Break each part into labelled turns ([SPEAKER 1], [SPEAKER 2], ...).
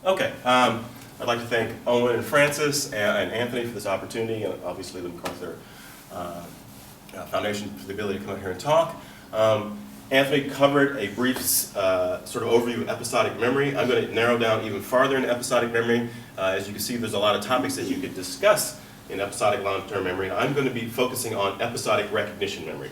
[SPEAKER 1] Okay, I'd like to thank Owen and Francis and Anthony for this opportunity, and obviously the MacArthur Foundation for the ability to come out here and talk. Anthony covered a brief sort of overview of episodic memory. I'm going to narrow down even farther into episodic memory. As you can see, there's a lot of topics that you could discuss in episodic long-term memory, and I'm going to be focusing on episodic recognition memory.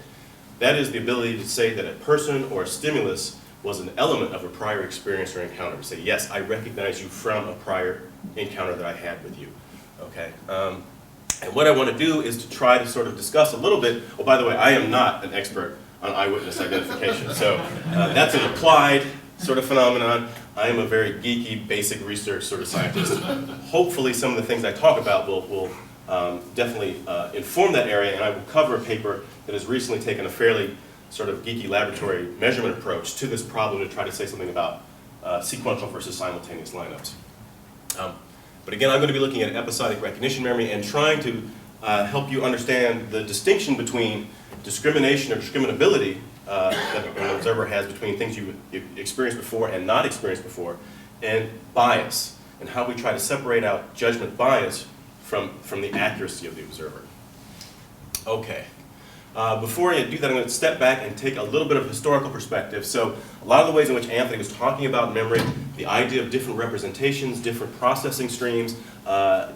[SPEAKER 1] That is the ability to say that a person or a stimulus was an element of a prior experience or encounter. To say, yes, I recognize you from a prior encounter that I had with you. Okay. And what I want to do is to try to sort of discuss a little bit. Oh, by the way, I am not an expert on eyewitness identification. So that's an applied sort of phenomenon. I am a very geeky, basic research sort of scientist. Hopefully some of the things I talk about will definitely inform that area, and I will cover a paper that has recently taken a fairly sort of geeky laboratory measurement approach to this problem to try to say something about sequential versus simultaneous lineups. But again, I'm going to be looking at episodic recognition memory and trying to help you understand the distinction between discrimination or discriminability that an observer has between things you've experienced before and not experienced before, and bias, and how we try to separate out judgment bias from the accuracy of the observer. Okay. Before I do that, I'm going to step back and take a little bit of historical perspective. So a lot of the ways in which Anthony was talking about memory, the idea of different representations, different processing streams,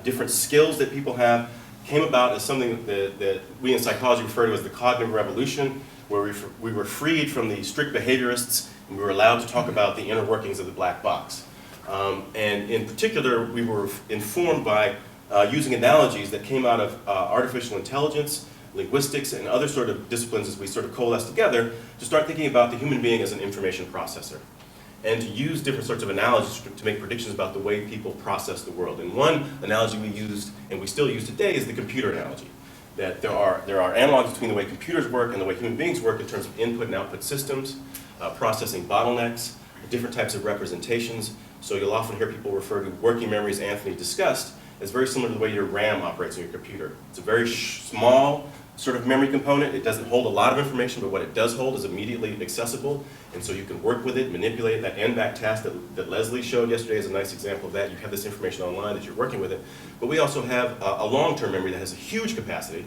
[SPEAKER 1] different skills that people have, came about as something that we in psychology refer to as the cognitive revolution, where we were freed from the strict behaviorists and we were allowed to talk about the inner workings of the black box. And in particular, we were informed by using analogies that came out of artificial intelligence, linguistics, and other sort of disciplines as we sort of coalesce together to start thinking about the human being as an information processor, and to use different sorts of analogies to make predictions about the way people process the world. And one analogy we used, and we still use today, is the computer analogy. That there are analogs between the way computers work and the way human beings work in terms of input and output systems, processing bottlenecks, different types of representations. So you'll often hear people refer to working memories Anthony discussed as very similar to the way your RAM operates in your computer. It's a very small sort of memory component. It doesn't hold a lot of information, but what it does hold is immediately accessible, and so you can work with it, manipulate it. That end-back task that Leslie showed yesterday is a nice example of that. You have this information online that you're working with it, but we also have a long-term memory that has a huge capacity.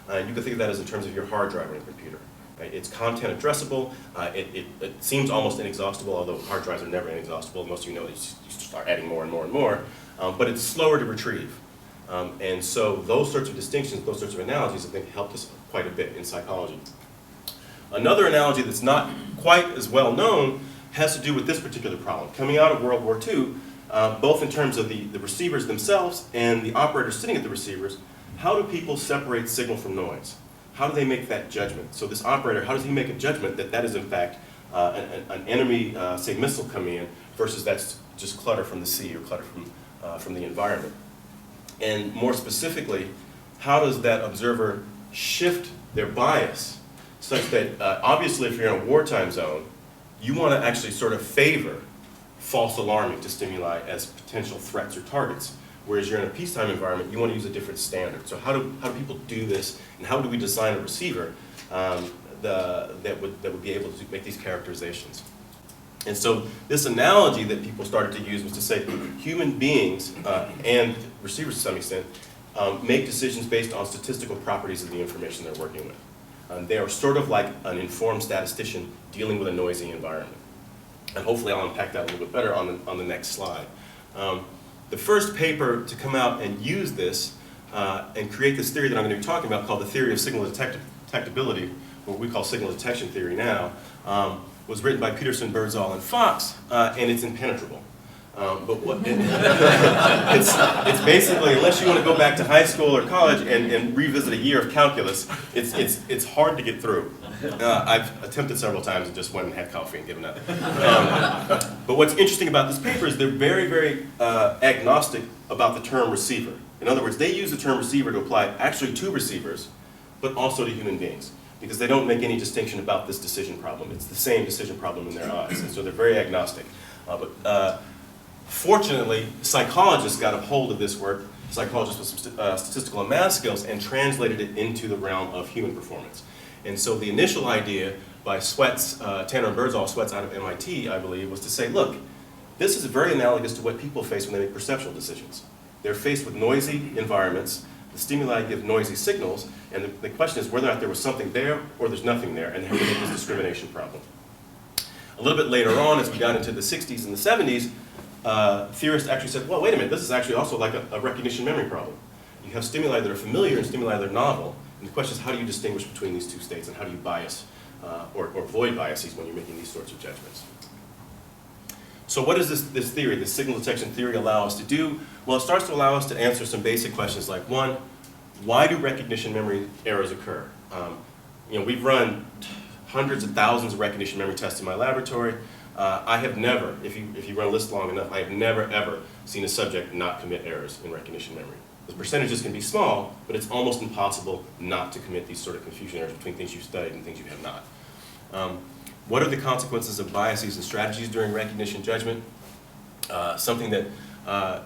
[SPEAKER 1] You can think of that as in terms of your hard drive on your computer. Right? It's content addressable. It seems almost inexhaustible, although hard drives are never inexhaustible. Most of you know that you start adding more and more and more, but it's slower to retrieve. And so those sorts of distinctions, those sorts of analogies, I think helped us quite a bit in psychology. Another analogy that's not quite as well known has to do with this particular problem. Coming out of World War II, both in terms of the receivers themselves and the operators sitting at the receivers, how do people separate signal from noise? How do they make that judgment? So this operator, how does he make a judgment that that is in fact an enemy, say, missile coming in, versus that's just clutter from the sea or clutter from the environment? And more specifically, how does that observer shift their bias such that obviously if you're in a wartime zone, you want to actually sort of favor false alarming to stimuli as potential threats or targets, whereas you're in a peacetime environment, you want to use a different standard. So how do people do this, and how do we design a receiver that would be able to make these characterizations? And so this analogy that people started to use was to say human beings and receivers to some extent make decisions based on statistical properties of the information they're working with. They are sort of like an informed statistician dealing with a noisy environment. And hopefully I'll unpack that a little bit better on the next slide. The first paper to come out and use this and create this theory that I'm going to be talking about, called the theory of signal detectability, what we call signal detection theory now, was written by Peterson, Birdsall, and Fox, and it's impenetrable. But what it's basically, unless you want to go back to high school or college and revisit a year of calculus, it's hard to get through. I've attempted several times and just went and had coffee and given up. But what's interesting about this paper is they're very, very agnostic about the term receiver. In other words, they use the term receiver to apply actually to receivers, but also to human beings, because they don't make any distinction about this decision problem. It's the same decision problem in their eyes, and so they're very agnostic. Fortunately, psychologists got a hold of this work, psychologists with some statistical and math skills, and translated it into the realm of human performance. And so the initial idea by Tanner and Birdsall, Sweats out of MIT, I believe, was to say, look, This is very analogous to what people face when they make perceptual decisions. They're faced with noisy environments, the stimuli give noisy signals, and the question is whether or not there was something there or there's nothing there, and how we get this discrimination problem. A little bit later on, as we got into the 60s and the 70s, theorists actually said, well, wait a minute, this is actually also like a recognition memory problem. You have stimuli that are familiar and stimuli that are novel, and the question is how do you distinguish between these two states, and how do you bias or avoid biases when you're making these sorts of judgments? So what does this theory, this signal detection theory, allow us to do? Well, it starts to allow us to answer some basic questions like, one, why do recognition memory errors occur? We've run hundreds of thousands of recognition memory tests in my laboratory. I have never, if you run a list long enough, I have never, ever seen a subject not commit errors in recognition memory. The percentages can be small, but it's almost impossible not to commit these sort of confusion errors between things you've studied and things you have not. What are the consequences of biases and strategies during recognition judgment? Something that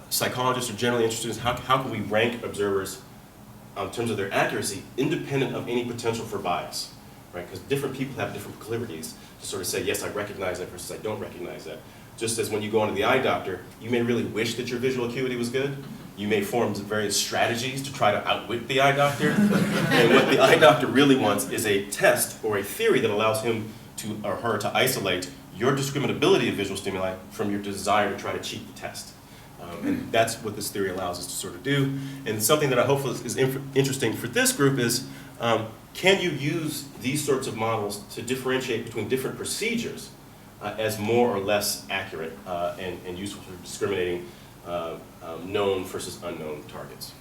[SPEAKER 1] psychologists are generally interested in is how can we rank observers in terms of their accuracy independent of any potential for bias, right? Because different people have different proclivities to sort of say, yes, I recognize that versus I don't recognize that. Just as when you go into the eye doctor, you may really wish that your visual acuity was good. You may form various strategies to try to outwit the eye doctor. And what the eye doctor really wants is a test or a theory that allows him or her to isolate your discriminability of visual stimuli from your desire to try to cheat the test. And that's what this theory allows us to sort of do. And something that I hope is interesting for this group is, can you use these sorts of models to differentiate between different procedures as more or less accurate and useful for discriminating known versus unknown targets?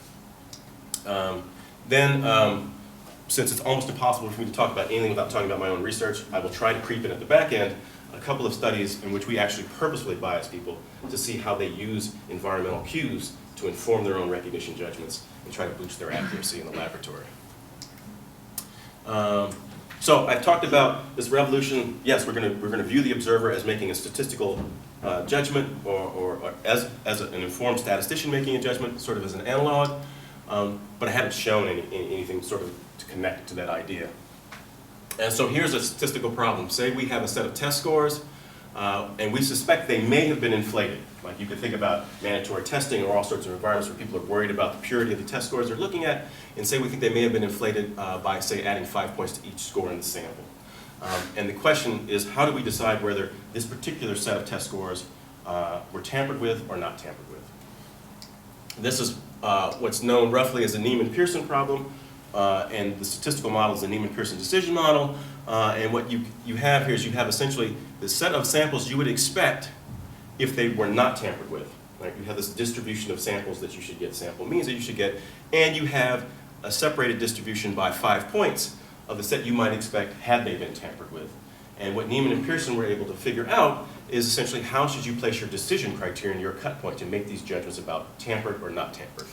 [SPEAKER 1] Since it's almost impossible for me to talk about anything without talking about my own research, I will try to creep in at the back end a couple of studies in which we actually purposefully bias people to see how they use environmental cues to inform their own recognition judgments and try to boost their accuracy in the laboratory. So I've talked about this revolution. Yes, we're going to view the observer as making a statistical judgment or as an informed statistician making a judgment, sort of as an analog. But I haven't shown anything sort of to connect to that idea. And so here's a statistical problem. Say we have a set of test scores, and we suspect they may have been inflated. Like you could think about mandatory testing or all sorts of environments where people are worried about the purity of the test scores they're looking at, and say we think they may have been inflated by, say, adding 5 points to each score in the sample. And the question is, how do we decide whether this particular set of test scores were tampered with or not tampered with? This is what's known roughly as the Neiman-Pearson problem, and the statistical model is the Neiman-Pearson decision model. And what you have here is you have essentially the set of samples you would expect if they were not tampered with. Right? You have this distribution of samples that you should get, sample means that you should get, and you have a separated distribution by 5 points of the set you might expect had they been tampered with. And what Neiman and Pearson were able to figure out is essentially how should you place your decision criteria in your cut point to make these judgments about tampered or not tampered.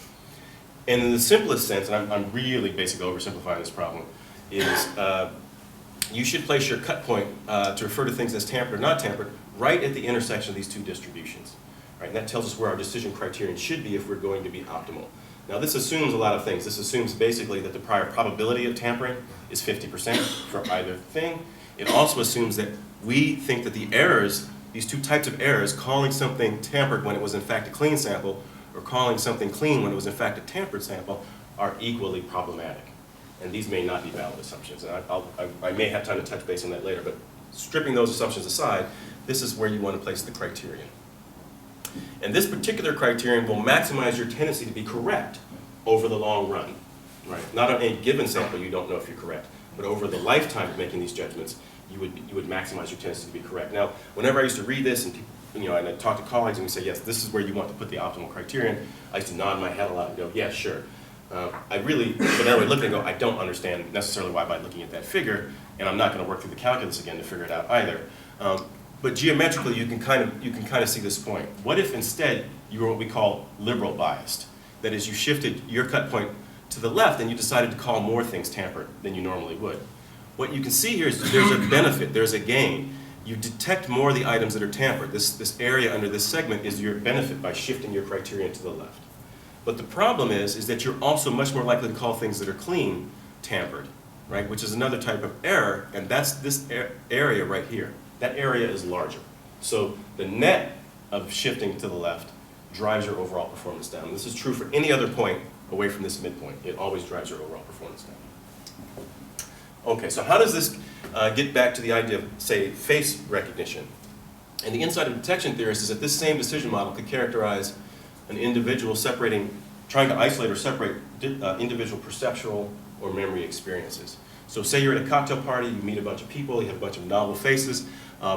[SPEAKER 1] And in the simplest sense, and I'm really basically oversimplifying this problem, is you should place your cut point to refer to things as tampered or not tampered right at the intersection of these two distributions. Right? And that tells us where our decision criterion should be if we're going to be optimal. Now this assumes a lot of things. This assumes basically that the prior probability of tampering is 50% for either thing. It also assumes that we think that the errors, these two types of errors, calling something tampered when it was in fact a clean sample, or calling something clean when it was in fact a tampered sample, are equally problematic. And these may not be valid assumptions. And I may have time to touch base on that later, but stripping those assumptions aside, this is where you want to place the criterion. And this particular criterion will maximize your tendency to be correct over the long run. Right? Not on any given sample you don't know if you're correct, but over the lifetime of making these judgments, you would maximize your tendency to be correct. Now, whenever I used to read this and and I talk to colleagues and we say, yes, this is where you want to put the optimal criterion, I used to nod my head a lot and go, yeah, sure. I really, whenever I look at it and go, I don't understand necessarily why by looking at that figure, and I'm not going to work through the calculus again to figure it out either. But geometrically, you can kind of see this point. What if instead you were what we call liberal biased? That is, you shifted your cut point to the left and you decided to call more things tampered than you normally would. What you can see here is there's a benefit, there's a gain. You detect more of the items that are tampered. This area under this segment is your benefit by shifting your criterion to the left. But the problem is that you're also much more likely to call things that are clean tampered, right? Which is another type of error, and that's this area right here. That area is larger. So the net of shifting to the left drives your overall performance down. And this is true for any other point away from this midpoint. It always drives your overall performance down. Okay, so how does this get back to the idea of, say, face recognition? And the insight of detection theorists is that this same decision model could characterize an individual trying to isolate or separate individual perceptual or memory experiences. So say you're at a cocktail party, you meet a bunch of people, you have a bunch of novel faces.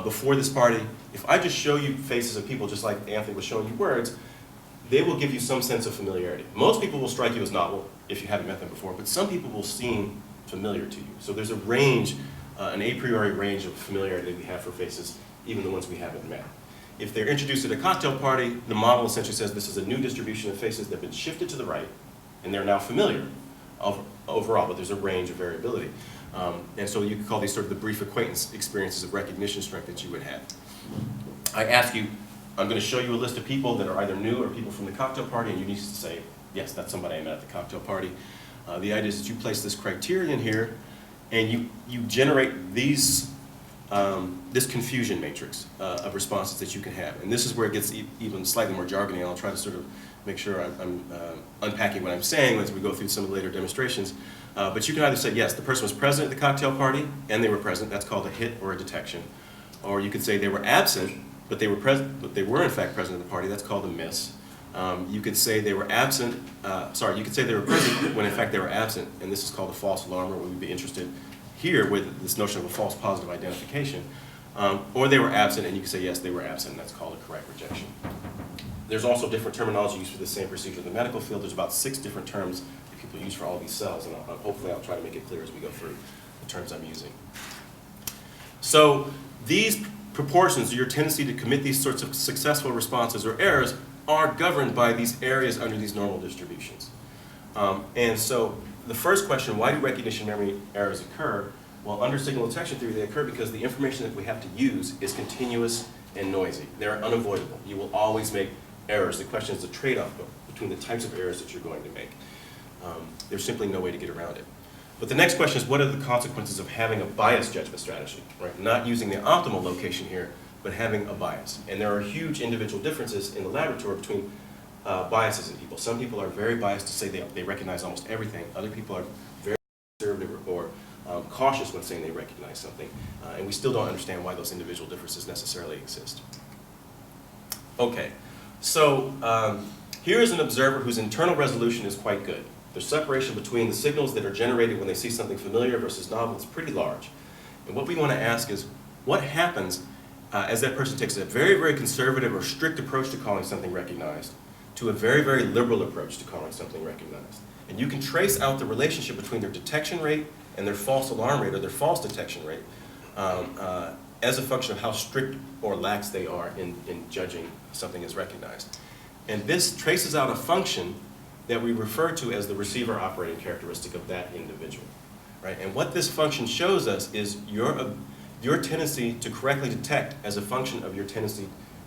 [SPEAKER 1] Before this party, if I just show you faces of people just like Anthony was showing you words, they will give you some sense of familiarity. Most people will strike you as novel if you haven't met them before, but some people will seem familiar to you. So there's a range, an a priori range of familiarity that we have for faces, even the ones we haven't met. If they're introduced at a cocktail party, the model essentially says this is a new distribution of faces that have been shifted to the right, and they're now familiar overall, but there's a range of variability. And so you could call these sort of the brief acquaintance experiences of recognition strength that you would have. I ask you, I'm going to show you a list of people that are either new or people from the cocktail party, and you need to say, yes, that's somebody I met at the cocktail party. The idea is that you place this criterion here, and you generate these, this confusion matrix of responses that you can have. And this is where it gets even slightly more jargony, and I'll try to sort of make sure I'm unpacking what I'm saying as we go through some of the later demonstrations. But you can either say, yes, the person was present at the cocktail party, and they were present. That's called a hit or a detection. Or you could say they were absent, but they were present, but they were in fact present at the party. That's called a miss. You could say they were absent, you could say they were present when in fact they were absent, and this is called a false alarm, or we would be interested here with this notion of a false positive identification. Or they were absent, and you could say, yes, they were absent, and that's called a correct rejection. There's also different terminology used for the same procedure in the medical field. There's about 6 different terms that people use for all these cells, and hopefully I'll try to make it clear as we go through the terms I'm using. So these proportions, your tendency to commit these sorts of successful responses or errors, are governed by these areas under these normal distributions. And so the first question, why do recognition memory errors occur? Well, under signal detection theory, they occur because the information that we have to use is continuous and noisy. They're unavoidable. You will always make errors. The question is the trade-off between the types of errors that you're going to make. There's simply no way to get around it. But the next question is, what are the consequences of having a bias judgment strategy, right? Not using the optimal location here, but having a bias. And there are huge individual differences in the laboratory between biases in people. Some people are very biased to say they recognize almost everything. Other people are very conservative or cautious when saying they recognize something. And we still don't understand why those individual differences necessarily exist. Okay, so here is an observer whose internal resolution is quite good. The separation between the signals that are generated when they see something familiar versus novel is pretty large. And what we want to ask is, what happens as that person takes a very, very conservative or strict approach to calling something recognized to a very, very liberal approach to calling something recognized? And you can trace out the relationship between their detection rate and their false alarm rate or their false detection rate as a function of how strict or lax they are in judging something as recognized. And this traces out a function that we refer to as the receiver operating characteristic of that individual, right? And what this function shows us is your tendency to correctly detect as a function of your tendency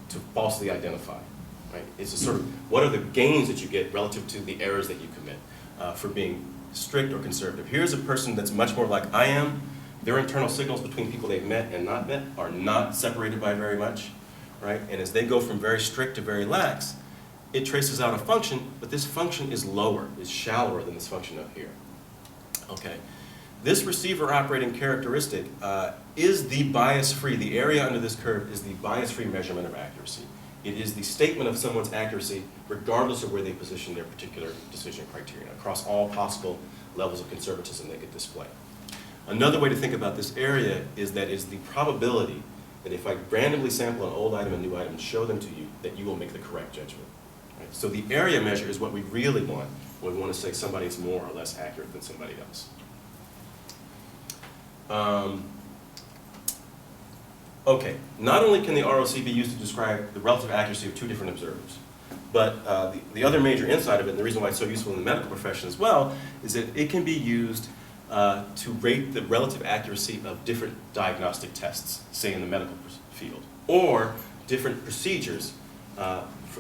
[SPEAKER 1] to falsely identify, right? It's a sort of, what are the gains that you get relative to the errors that you commit for being strict or conservative? Here's a person that's much more like I am. Their internal signals between people they've met and not met are not separated by very much, right? And as they go from very strict to very lax, it traces out a function, but this function is lower, is shallower than this function up here. Okay. This receiver operating characteristic is the bias-free, the area under this curve is the bias-free measurement of accuracy. It is the statement of someone's accuracy regardless of where they position their particular decision criterion across all possible levels of conservatism they could display. Another way to think about this area is that is the probability that if I randomly sample an old item and new item and show them to you, that you will make the correct judgment. Right? So the area measure is what we really want when we want to say somebody is more or less accurate than somebody else. Okay, not only can the ROC be used to describe the relative accuracy of 2 different observers, but the other major insight of it, and the reason why it's so useful in the medical profession as well, is that it can be used to rate the relative accuracy of different diagnostic tests, say in the medical field, or different procedures,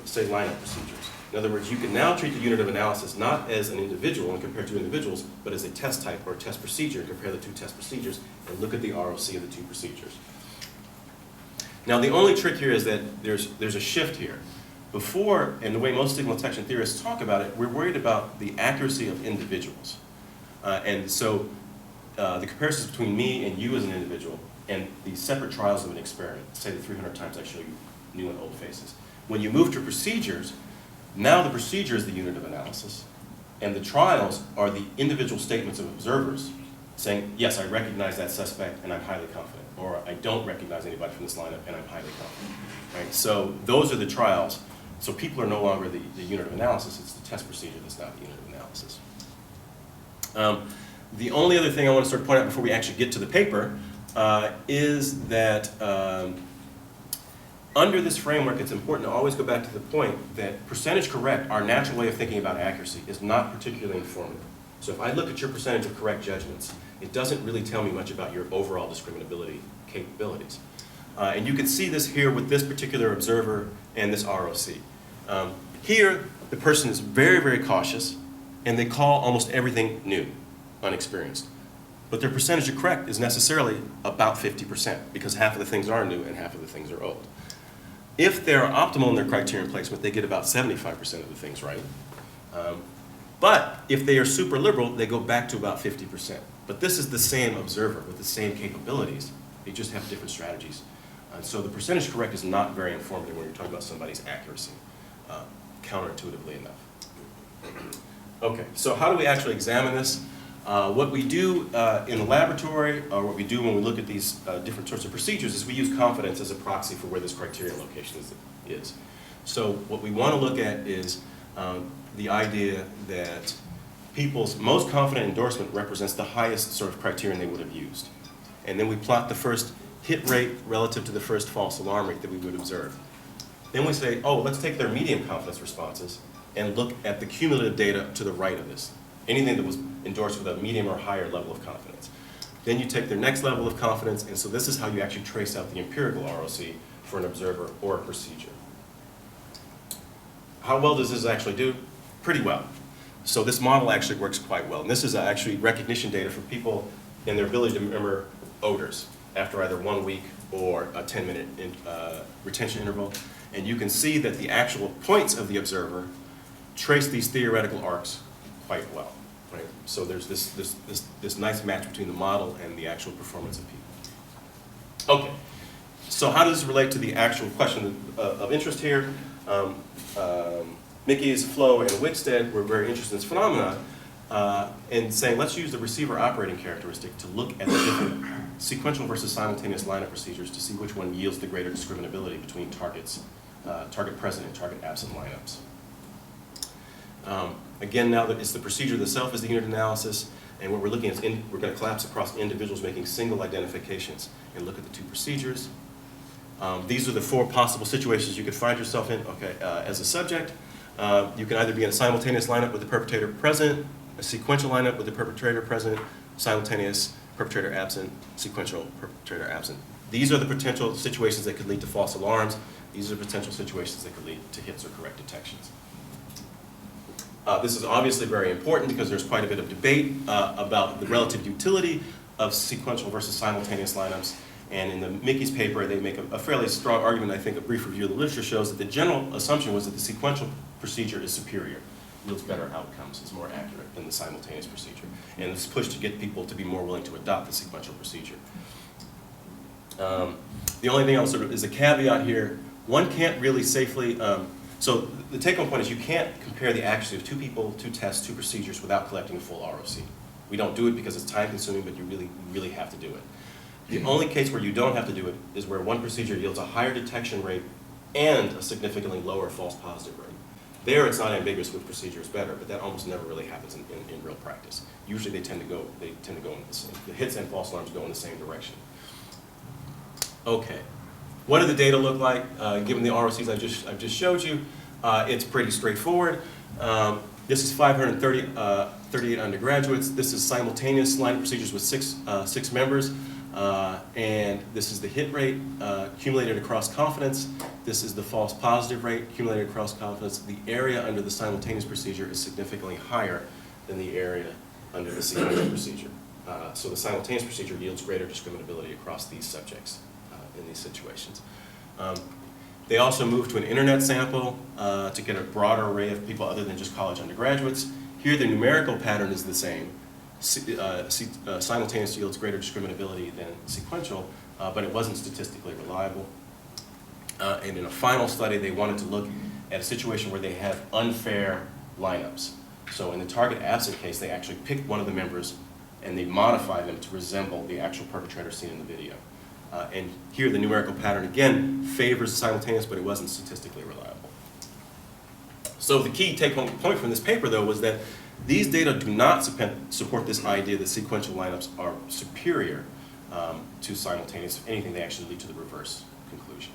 [SPEAKER 1] say lineup procedures. In other words, you can now treat the unit of analysis not as an individual and compare 2 individuals, but as a test type or a test procedure and compare the 2 test procedures and look at the ROC of the 2 procedures. Now the only trick here is that there's a shift here. Before, and the way most signal detection theorists talk about it, we're worried about the accuracy of individuals. And so the comparisons between me and you as an individual and the separate trials of an experiment, say the 300 times I show you new and old faces. When you move to procedures, now the procedure is the unit of analysis, and the trials are the individual statements of observers saying, yes, I recognize that suspect and I'm highly confident, or I don't recognize anybody from this lineup and I'm highly confident. Right? So those are the trials. So people are no longer the unit of analysis, it's the test procedure that's now the unit of analysis. The only other thing I want to sort of point out before we actually get to the paper is that under this framework, it's important to always go back to the point that percentage correct, our natural way of thinking about accuracy, is not particularly informative. So if I look at your percentage of correct judgments, it doesn't really tell me much about your overall discriminability capabilities. And you can see this here with this particular observer and this ROC. Here, the person is very, very cautious, and they call almost everything new, unexperienced. But their percentage of correct is necessarily about 50%, because half of the things are new and half of the things are old. If they're optimal in their criterion placement, they get about 75% of the things right. But if they are super liberal, they go back to about 50%. But this is the same observer with the same capabilities. They just have different strategies. So the percentage correct is not very informative when you're talking about somebody's accuracy, counterintuitively enough. Okay, so how do we actually examine this? What we do in the laboratory, or what we do when we look at these different sorts of procedures, is we use confidence as a proxy for where this criterion location is. So what we want to look at is the idea that people's most confident endorsement represents the highest sort of criterion they would have used. And then we plot the first hit rate relative to the first false alarm rate that we would observe. Then we say, oh, let's take their medium confidence responses and look at the cumulative data to the right of this. Anything that was endorsed with a medium or higher level of confidence. Then you take their next level of confidence, and so this is how you actually trace out the empirical ROC for an observer or a procedure. How well does this actually do? Pretty well. So this model actually works quite well. And this is actually recognition data for people and their ability to remember odors after either 1 week or a 10-minute retention interval. And you can see that the actual points of the observer trace these theoretical arcs quite well. Right? So there's this nice match between the model and the actual performance of people. Okay, so how does this relate to the actual question of interest here? Mickey's, Flo, and Wickstead were very interested in this phenomena and saying, let's use the receiver operating characteristic to look at the different sequential versus simultaneous lineup procedures to see which one yields the greater discriminability between targets, target present and target absent lineups. Again, now that it's the procedure itself is the unit analysis, and what we're looking at is we're going to collapse across individuals making single identifications and look at the two procedures. These are the 4 possible situations you could find yourself in. Okay, as a subject, you can either be in a simultaneous lineup with the perpetrator present, a sequential lineup with the perpetrator present, simultaneous perpetrator absent, sequential perpetrator absent. These are the potential situations that could lead to false alarms. These are potential situations that could lead to hits or correct detections. This is obviously very important because there's quite a bit of debate about the relative utility of sequential versus simultaneous lineups. And in the Mickey's paper, they make a fairly strong argument. I think a brief review of the literature shows that the general assumption was that the sequential procedure is superior, yields better outcomes, is more accurate than the simultaneous procedure. And this push to get people to be more willing to adopt the sequential procedure. The only thing else is a caveat here. One can't really safely, so the take-home point is you can't compare the accuracy of 2 people, 2 tests, 2 procedures without collecting a full ROC. We don't do it because it's time-consuming, but you really have to do it. The only case where you don't have to do it is where one procedure yields a higher detection rate and a significantly lower false positive rate. There, it's not ambiguous which procedure is better, but that almost never really happens in real practice. Usually, they tend to go in the same. The hits and false alarms go in the same direction. Okay, what do the data look like given the ROCs I've just showed you? It's pretty straightforward. This is 538 undergraduates. This is simultaneous line procedures with six members. And this is the hit rate accumulated across confidence. This is the false positive rate accumulated across confidence. The area under the simultaneous procedure is significantly higher than the area under the sequential procedure. So the simultaneous procedure yields greater discriminability across these subjects in these situations. They also moved to an internet sample to get a broader array of people other than just college undergraduates. Here the numerical pattern is the same. Simultaneous yields greater discriminability than sequential, but it wasn't statistically reliable. And in a final study, they wanted to look at a situation where they have unfair lineups. So in the target absent case, they actually picked one of the members and they modified them to resemble the actual perpetrator seen in the video. And here the numerical pattern again favors the simultaneous, but it wasn't statistically reliable. So the key take-home point from this paper, though, was that these data do not support this idea that sequential lineups are superior to simultaneous. If anything, they actually lead to the reverse conclusion.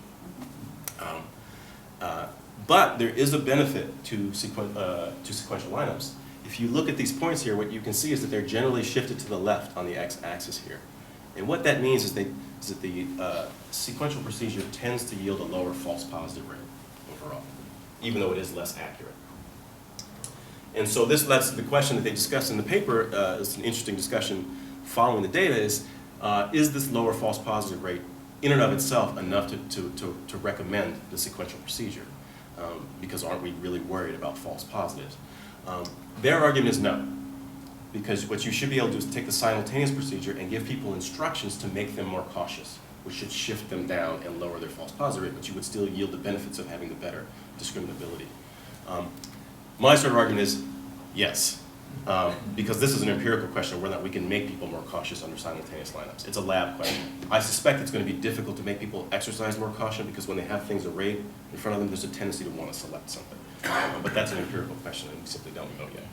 [SPEAKER 1] But there is a benefit to sequential lineups. If you look at these points here, what you can see is that they're generally shifted to the left on the x-axis here. And what that means is that the sequential procedure tends to yield a lower false positive rate overall, even though it is less accurate. And so this lets the question that they discussed in the paper, is an interesting discussion following the data, is this lower false positive rate in and of itself enough to recommend the sequential procedure? Because aren't we really worried about false positives? Their argument is no, because what you should be able to do is take the simultaneous procedure and give people instructions to make them more cautious, which should shift them down and lower their false positive rate, but you would still yield the benefits of having the better discriminability. My sort of argument is yes, because this is an empirical question of whether or not we can make people more cautious under simultaneous lineups. It's a lab question. I suspect it's going to be difficult to make people exercise more caution because when they have things arrayed in front of them, there's a tendency to want to select something. But that's an empirical question and we simply don't know yet.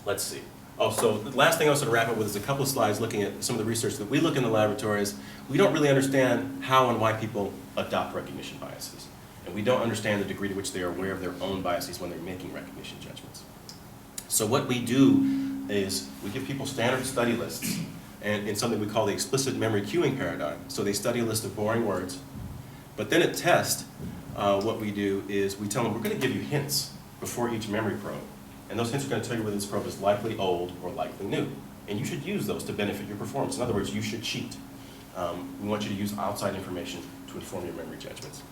[SPEAKER 1] Let's see. Oh, so the last thing I was going to wrap up with is a couple of slides looking at some of the research that we look in the laboratories. We don't really understand how and why people adopt recognition biases. And we don't understand the degree to which they are aware of their own biases when they're making recognition judgments. So what we do is we give people standard study lists and in something we call the explicit memory cueing paradigm. So they study a list of boring words, but then at test, what we do is we tell them we're going to give you hints before each memory probe. And those hints are going to tell you whether this probe is likely old or likely new. And you should use those to benefit your performance. In other words, you should cheat. We want you to use outside information to inform your memory judgments.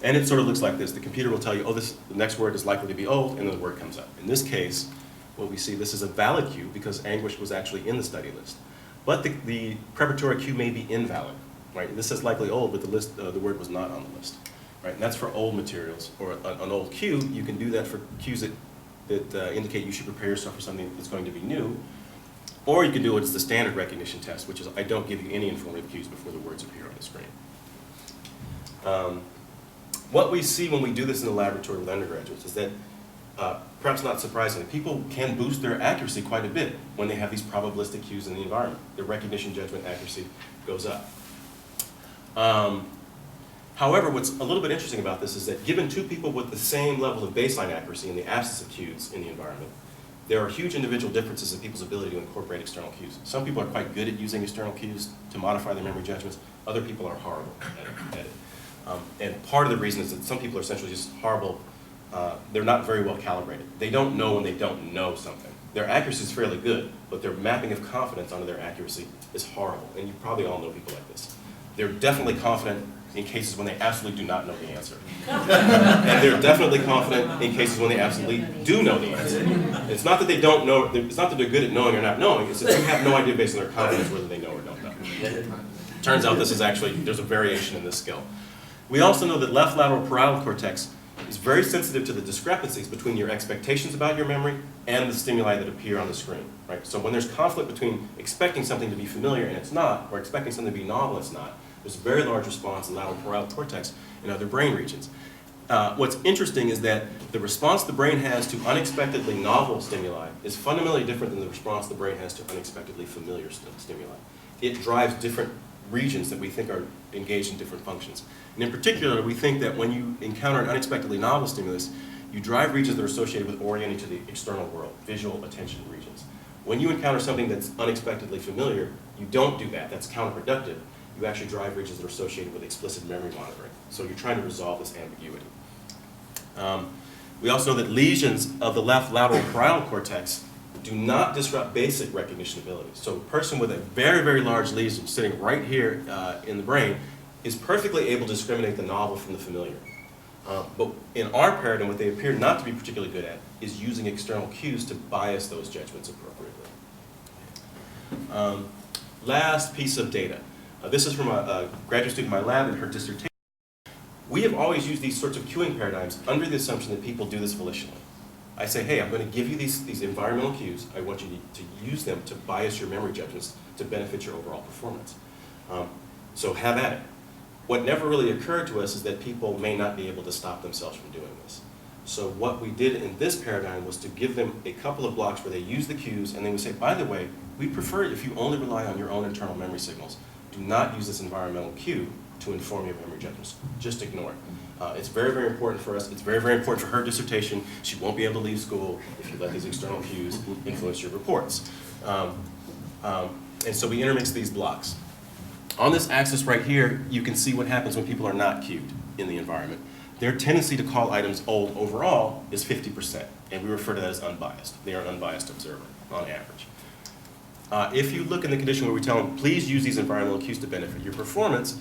[SPEAKER 1] And it sort of looks like this. The computer will tell you, oh, the next word is likely to be old, and then the word comes up. In this case, what we see, this is a valid cue because anguish was actually in the study list. But the preparatory cue may be invalid, right? This says likely old, but the word was not on the list, right? And that's for old materials. Or an old cue, you can do that for cues that indicate you should prepare yourself for something that's going to be new. Or you can do what's the standard recognition test, which is I don't give you any informative cues before the words appear on the screen. What we see when we do this in the laboratory with undergraduates is that, perhaps not surprisingly, people can boost their accuracy quite a bit when they have these probabilistic cues in the environment. Their recognition judgment accuracy goes up. However, what's a little bit interesting about this is that given two people with the same level of baseline accuracy in the absence of cues in the environment, there are huge individual differences in people's ability to incorporate external cues. Some people are quite good at using external cues to modify their memory judgments. Other people are horrible at it. And part of the reason is that some people are essentially just horrible. They're not very well calibrated. They don't know when they don't know something. Their accuracy is fairly good, but their mapping of confidence onto their accuracy is horrible. And you probably all know people like this. They're definitely confident in cases when they absolutely do not know the answer. And they're definitely confident in cases when they absolutely do know the answer. It's not that they don't know, it's not that they're good at knowing or not knowing, it's that you have no idea based on their confidence whether they know or don't know. Turns out this is actually, there's a variation in this skill. We also know that left lateral parietal cortex is very sensitive to the discrepancies between your expectations about your memory and the stimuli that appear on the screen, right? So when there's conflict between expecting something to be familiar and it's not, or expecting something to be novel and it's not, there's a very large response in lateral parietal cortex in other brain regions. What's interesting is that the response the brain has to unexpectedly novel stimuli is fundamentally different than the response the brain has to unexpectedly familiar stimuli. It drives different regions that we think are engaged in different functions. And in particular, we think that when you encounter an unexpectedly novel stimulus, you drive regions that are associated with orienting to the external world, visual attention regions. When you encounter something that's unexpectedly familiar, you don't do that. That's counterproductive. You actually drive regions that are associated with explicit memory monitoring. So you're trying to resolve this ambiguity. We also know that lesions of the left lateral parietal cortex do not disrupt basic recognition abilities. So a person with a very, very large lesion sitting right here in the brain is perfectly able to discriminate the novel from the familiar. But in our paradigm, what they appear not to be particularly good at is using external cues to bias those judgments appropriately. Last piece of data. This is from a graduate student in my lab in her dissertation. We have always used these sorts of cueing paradigms under the assumption that people do this volitionally. I say, hey, I'm going to give you these environmental cues. I want you to use them to bias your memory judgments to benefit your overall performance. So have at it. What never really occurred to us is that people may not be able to stop themselves from doing this. So what we did in this paradigm was to give them a couple of blocks where they use the cues, and they would say, by the way, we prefer if you only rely on your own internal memory signals. Do not use this environmental cue to inform your memory judgments. Just ignore it. It's very, very important for us. It's very, very important for her dissertation. She won't be able to leave school if you let these external cues influence your reports. And so we intermix these blocks. On this axis right here, you can see what happens when people are not cued in the environment. Their tendency to call items old overall is 50%, and we refer to that as unbiased. They are an unbiased observer on average. If you look in the condition where we tell them, please use these environmental cues to benefit your performance,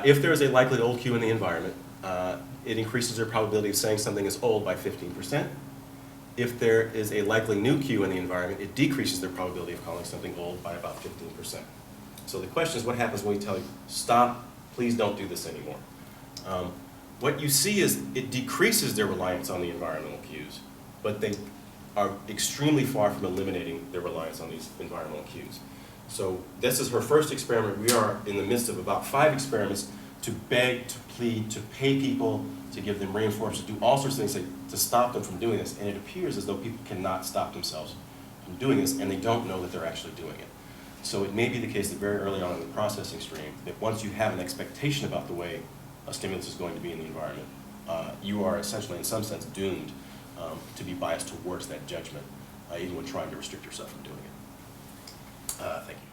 [SPEAKER 1] if there is a likely old cue in the environment, it increases their probability of saying something is old by 15%. If there is a likely new cue in the environment, it decreases their probability of calling something old by about 15%. So the question is, what happens when we tell you, stop, please don't do this anymore? What you see is it decreases their reliance on the environmental cues, but they are extremely far from eliminating their reliance on these environmental cues. So this is her first experiment. We are in the midst of about 5 experiments to beg, to plead, to pay people, to give them reinforcements, to do all sorts of things to stop them from doing this. And it appears as though people cannot stop themselves from doing this, and they don't know that they're actually doing it. So it may be the case that very early on in the processing stream, that once you have an expectation about the way a stimulus is going to be in the environment, you are essentially, in some sense, doomed to be biased towards that judgment, even when trying to restrict yourself from doing it. Thank you.